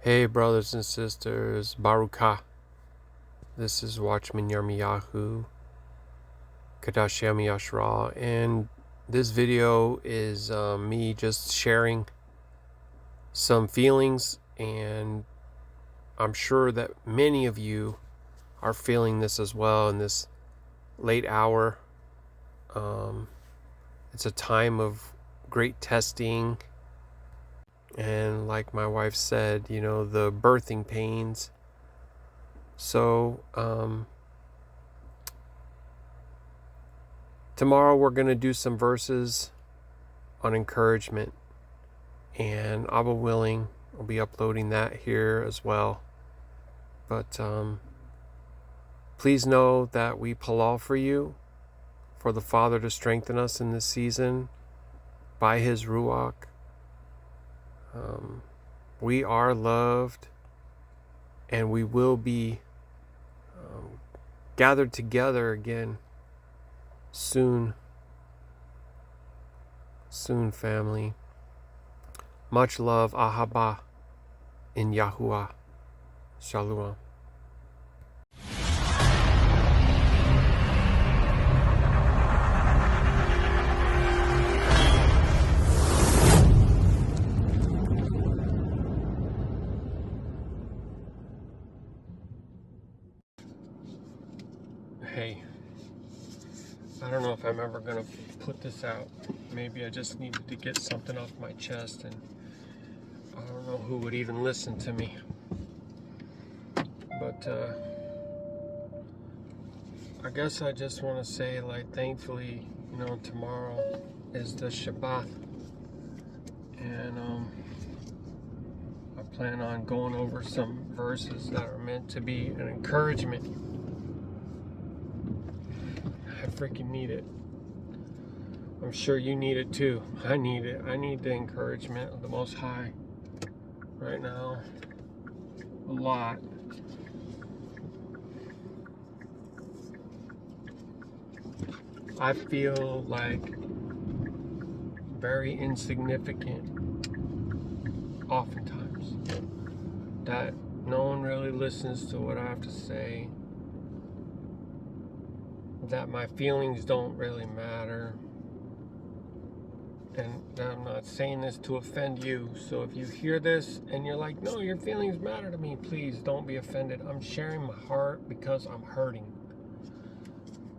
Hey brothers and sisters, Baruk Atah. This is Watchman Yirmiyahu, Qadashayam of Yasharal, and this video is me just sharing some feelings, and I'm sure that many of you are feeling this as well in this late hour. It's a time of great testing, and like my wife said, the birthing pains. So tomorrow we're going to do some verses on encouragement, and Abba willing, I'll be uploading that here as well. But please know that we palal for you, for the Father to strengthen us in this season by His Ruach. We are loved, and we will be gathered together again soon, family. Much love, Ahaba, in Yahuah. Shalom. Hey, I don't know if I'm ever going to put this out. Maybe I just needed to get something off my chest, and I don't know who would even listen to me. But I guess I just want to say, thankfully, tomorrow is the Shabbat, and I plan on going over some verses that are meant to be an encouragement. I freaking need it. I'm sure you need it too. I need it. I need the encouragement of the Most High right now. A lot. I feel like very insignificant oftentimes. That no one really listens to what I have to say. That my feelings don't really matter. And I'm not saying this to offend you. So if you hear this and you're like, no, your feelings matter to me, please don't be offended. I'm sharing my heart because I'm hurting.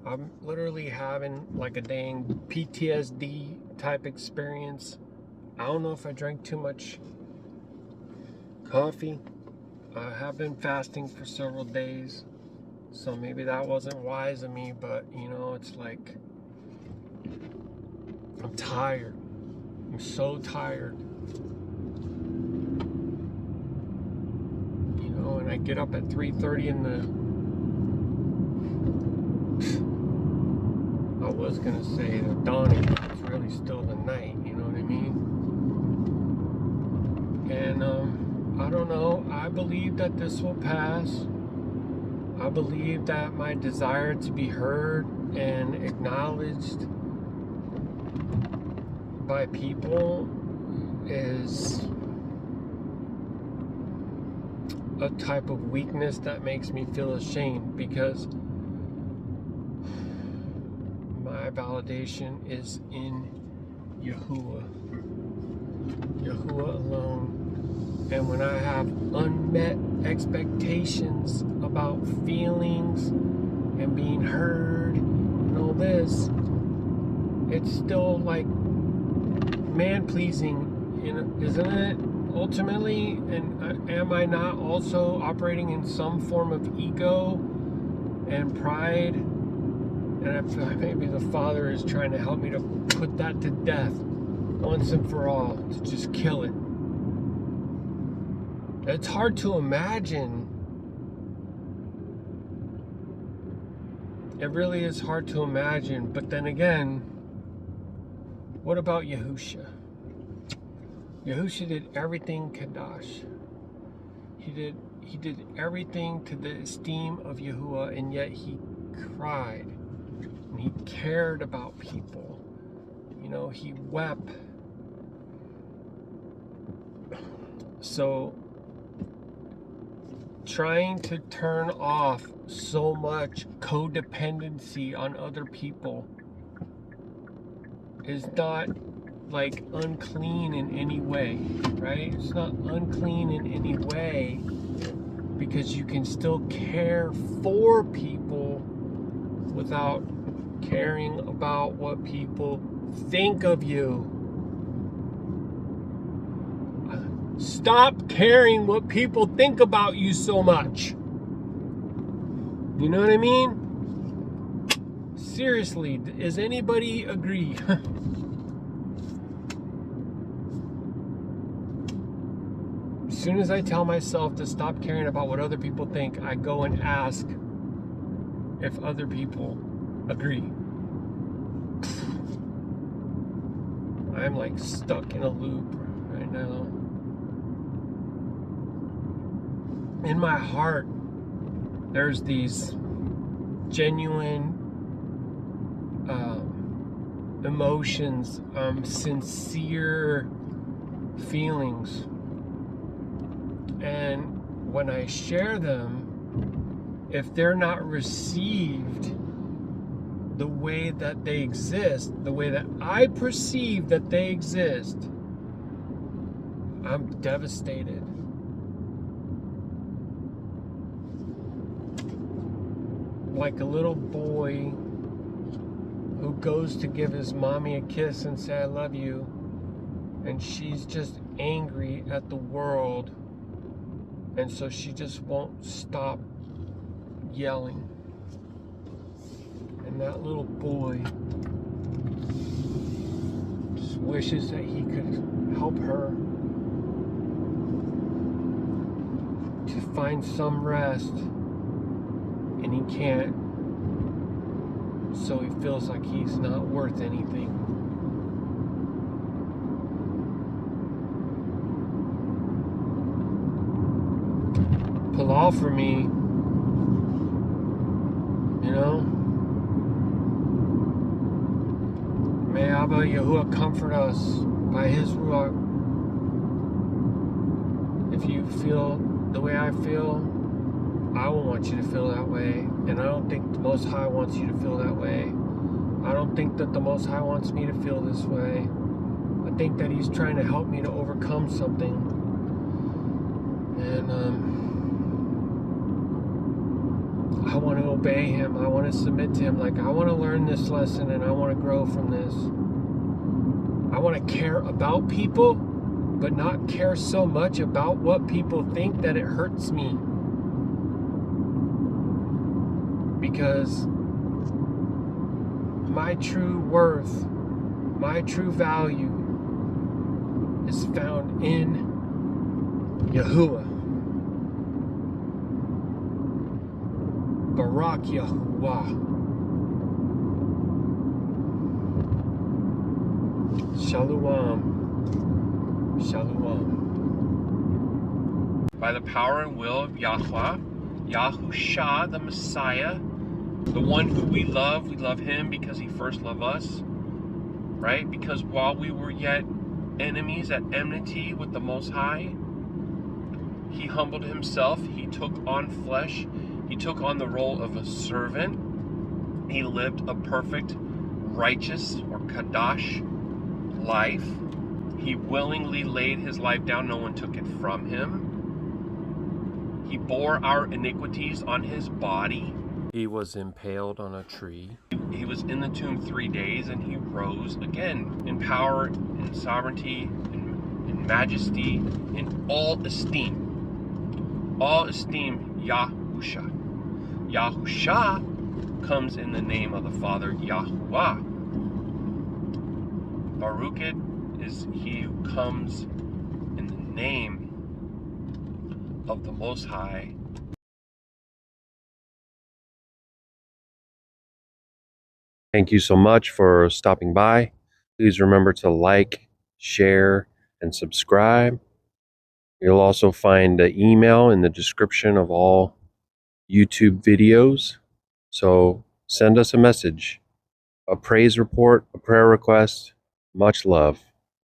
I'm literally having like a dang PTSD type experience. I don't know if I drank too much coffee. I have been fasting for several days. So maybe that wasn't wise of me, but it's like I'm tired. I'm so tired. And I get up at 3:30 in the I was gonna say the dawning, but it's really still the night, you know what I mean? And I don't know, I believe that this will pass. I believe that my desire to be heard and acknowledged by people is a type of weakness that makes me feel ashamed, because my validation is in Yahuah alone. And when I have unmet expectations about feelings and being heard and all this, it's still like man-pleasing, isn't it? Ultimately, and am I not also operating in some form of ego and pride? And I feel like maybe the Father is trying to help me to put that to death once and for all, to just kill it. It's hard to imagine. It really is hard to imagine. But then again, what about Yahusha? Yahusha did everything Qadash. He did everything to the esteem of Yahuwah, and yet he cried. And he cared about people. He wept. So trying to turn off so much codependency on other people is not like unclean in any way, right? It's not unclean in any way, because you can still care for people without caring about what people think of you. Stop caring what people think about you so much. You know what I mean? Seriously, does anybody agree? As soon as I tell myself to stop caring about what other people think, I go and ask if other people agree. I'm like stuck in a loop right now. In my heart, there's these genuine emotions, sincere feelings. And when I share them, if they're not received the way that they exist, the way that I perceive that they exist, I'm devastated. Like a little boy who goes to give his mommy a kiss and say, I love you, and she's just angry at the world, and so she just won't stop yelling. And that little boy just wishes that he could help her to find some rest, and he can't, so he feels like he's not worth anything. Halal for me, you know? May Abba Yahuah comfort us by his Ruach. If you feel the way I feel, I will want you to feel that way. And I don't think the Most High wants you to feel that way. I don't think that the Most High wants me to feel this way. I think that he's trying to help me to overcome something. And I want to obey him. I want to submit to him. Like, I want to learn this lesson and I want to grow from this. I want to care about people, but not care so much about what people think that it hurts me. Because my true worth, my true value is found in Yahuah. Baruk Yahuah. Shalom. Shalom. By the power and will of Yahweh, Yahusha, the Messiah, the one who we love him because he first loved us, right? Because while we were yet enemies at enmity with the Most High, he humbled himself, he took on flesh, he took on the role of a servant, he lived a perfect, righteous, or Qadash life. He willingly laid his life down, no one took it from him. He bore our iniquities on his body. He was impaled on a tree. He was in the tomb 3 days, and he rose again in power, in sovereignty, in majesty, in all esteem. All esteem Yahusha. Yahusha comes in the name of the Father, Yahuah. Baruk is he who comes in the name of the Most High. Thank you so much for stopping by. Please remember to like, share, and subscribe. You'll also find the email in the description of all YouTube videos. So send us a message, a praise report, a prayer request. Much love.